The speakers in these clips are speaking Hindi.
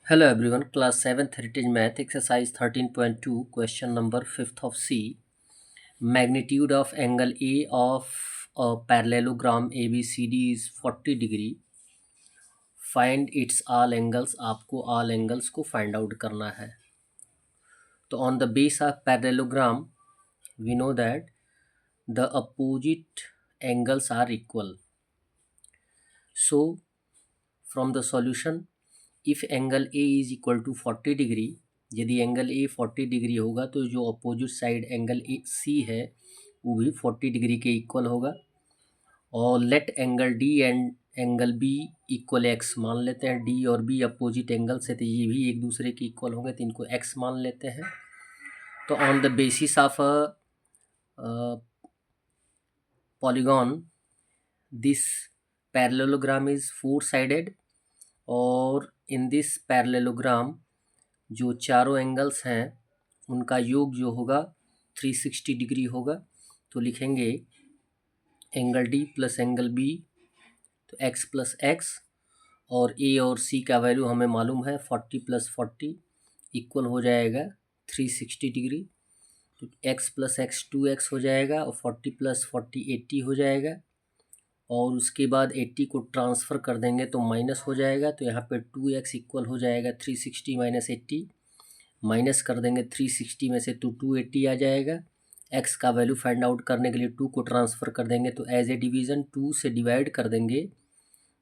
Hello everyone, class 7th Heritage Math exercise 13.2 question number 5th of C. Magnitude of angle A of a parallelogram ABCD is 40 degree. Find its all angles. आपको all angles को find out करना है. तो on the base of parallelogram we know that the opposite angles are equal. So from the solution, if angle A is equal to 40 degree, यदि एंगल A 40 डिग्री होगा तो जो अपोजिट साइड एंगल C है वो भी 40 डिग्री के इक्वल होगा। और let angle D and angle B equal X मान लेते हैं। D और B अपोजिट एंगल से, तो ये भी एक दूसरे के इक्वल होंगे, तो इनको X मान लेते हैं। तो on the basis of a polygon this parallelogram is 4 sided, और इन दिस पैरेललोग्राम जो चारों एंगल्स हैं उनका योग जो होगा 360 डिग्री होगा। तो लिखेंगे angle D plus angle B, तो एक्स प्लस एक्स, और ए और सी का वैल्यू हमें मालूम है 40 प्लस 40 इक्वल हो जाएगा 360 डिग्री। तो एक्स प्लस एक्स 2x हो जाएगा, और 40 प्लस 40 80 हो जाएगा, और उसके बाद 80 को ट्रांसफ़र कर देंगे तो माइनस हो जाएगा। तो यहाँ पे 2x इक्वल हो जाएगा 360 माइनस 80, माइनस कर देंगे 360 में से तो 280 आ जाएगा। x का वैल्यू फाइंड आउट करने के लिए 2 को ट्रांसफ़र कर देंगे, तो एज ए डिवीज़न 2 से डिवाइड कर देंगे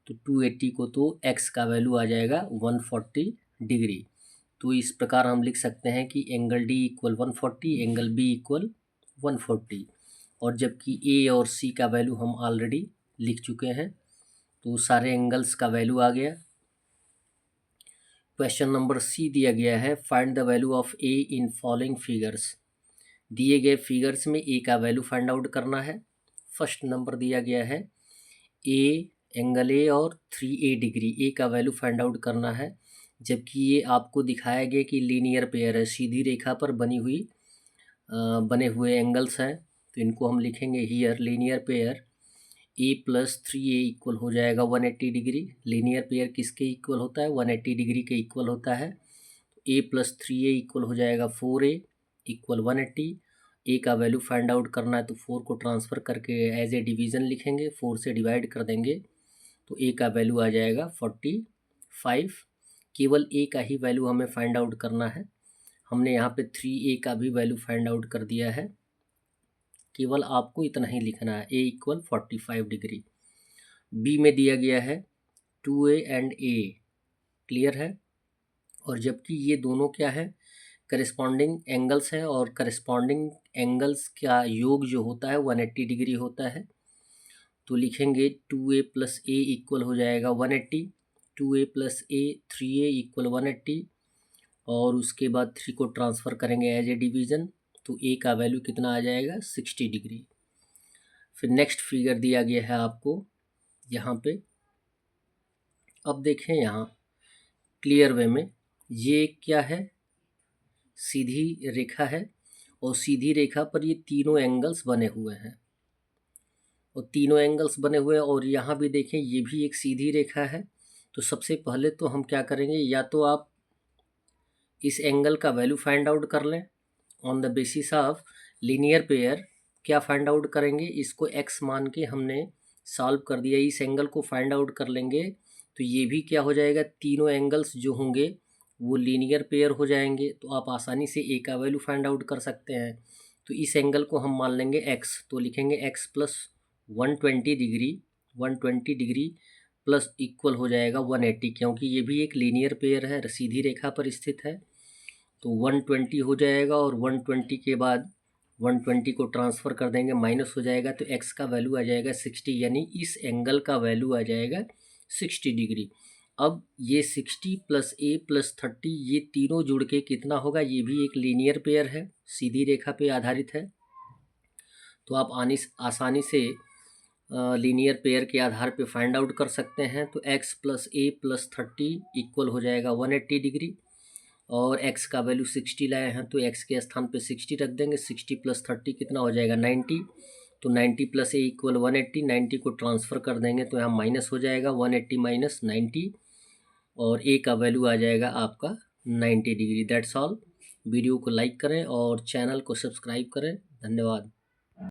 तो 280 को, तो x का वैल्यू आ जाएगा 140 डिग्री। तो इस प्रकार हम लिख सकते हैं कि angle D equal 140, angle B equal 140, और जबकि A और C का वैल्यू हम ऑलरेडी लिख चुके हैं, तो सारे एंगल्स का वैल्यू आ गया। क्वेश्चन नंबर सी दिया गया है, find the value of A in following figures. दिए गए फिगर्स में ए का वैल्यू फाइंड आउट करना है। फर्स्ट नंबर दिया गया है ए, एंगल ए और 3a डिग्री, ए का वैल्यू फाइंड आउट करना है। जबकि ये आपको दिखाया गया कि लीनियर पेयर है, सीधी रेखा पर बने हुए एंगल्स हैं, तो इनको हम लिखेंगे here linear pair A plus 3a equal हो जाएगा 180 डिग्री। लीनियर पेयर किसके इक्वल होता है? 180 डिग्री के इक्वल होता है। a प्लस 3a इक्वल हो जाएगा 4a इक्वल 180। a का वैल्यू फाइंड आउट करना है, तो 4 को ट्रांसफ़र करके एज ए डिवीज़न लिखेंगे, 4 से डिवाइड कर देंगे तो a का वैल्यू आ जाएगा 45। केवल a का ही वैल्यू हमें फाइंड आउट करना है। हमने यहाँ पे 3a का भी वैल्यू फाइंड आउट कर दिया है, केवल आपको इतना ही लिखना है, a इक्वल 45 डिग्री। बी में दिया गया है 2a एंड a, क्लियर है। और जबकि ये दोनों क्या है? करस्पॉन्डिंग एंगल्स हैं, और करस्पॉन्डिंग एंगल्स का योग जो होता है 180 डिग्री होता है। तो लिखेंगे 2a प्लस ए इक्वल हो जाएगा 180, 2a प्लस ए 3a इक्वल 180, और उसके बाद 3 को ट्रांसफ़र करेंगे एज ए डिवीज़न, तो a का वैल्यू कितना आ जाएगा 60 डिग्री। फिर नेक्स्ट फिगर दिया गया है आपको यहाँ पे। अब देखें यहाँ क्लियर वे में, ये क्या है? सीधी रेखा है, और सीधी रेखा पर ये तीनों एंगल्स बने हुए हैं, और तीनों एंगल्स बने हुए हैं, और यहाँ भी देखें ये भी एक सीधी रेखा है। तो सबसे पहले तो हम क्या करेंगे, या तो आप इस एंगल का वैल्यू फाइंड आउट कर लें on the basis of linear pair. क्या फाइंड आउट करेंगे? इसको x मान के हमने सॉल्व कर दिया, इस एंगल को फाइंड आउट कर लेंगे, तो ये भी क्या हो जाएगा, तीनों एंगल्स जो होंगे वो लीनियर पेयर हो जाएंगे, तो आप आसानी से a का वैल्यू फाइंड आउट कर सकते हैं। तो इस एंगल को हम मान लेंगे x, तो लिखेंगे x plus 120 degree, 120 degree plus equal हो जाएगा 180, क्योंकि ये भी एक लीनियर पेयर है, सीधी रेखा पर स्थित है। तो 120 हो जाएगा, और 120 के बाद 120 को ट्रांसफ़र कर देंगे, माइनस हो जाएगा, तो x का वैल्यू आ जाएगा 60, यानी इस एंगल का वैल्यू आ जाएगा 60 डिग्री। अब ये 60 प्लस a प्लस 30, ये तीनों जुड़ के कितना होगा? ये भी एक लीनियर पेयर है, सीधी रेखा पे आधारित है। तो आप आसानी से लीनियर पेयर के आधार पे फाइंड आउट कर सकते हैं। तो x plus a plus 30 equal हो जाएगा 180 डिग्री, और x का वैल्यू 60 लाए हैं, तो x के स्थान पे 60 रख देंगे। 60 प्लस 30 कितना हो जाएगा 90, तो 90 प्लस a इक्वल 180, 90 को ट्रांसफ़र कर देंगे तो यहाँ माइनस हो जाएगा 180 माइनस 90, और ए का वैल्यू आ जाएगा आपका 90 डिग्री। That's all. वीडियो को लाइक करें और चैनल को सब्सक्राइब करें। धन्यवाद।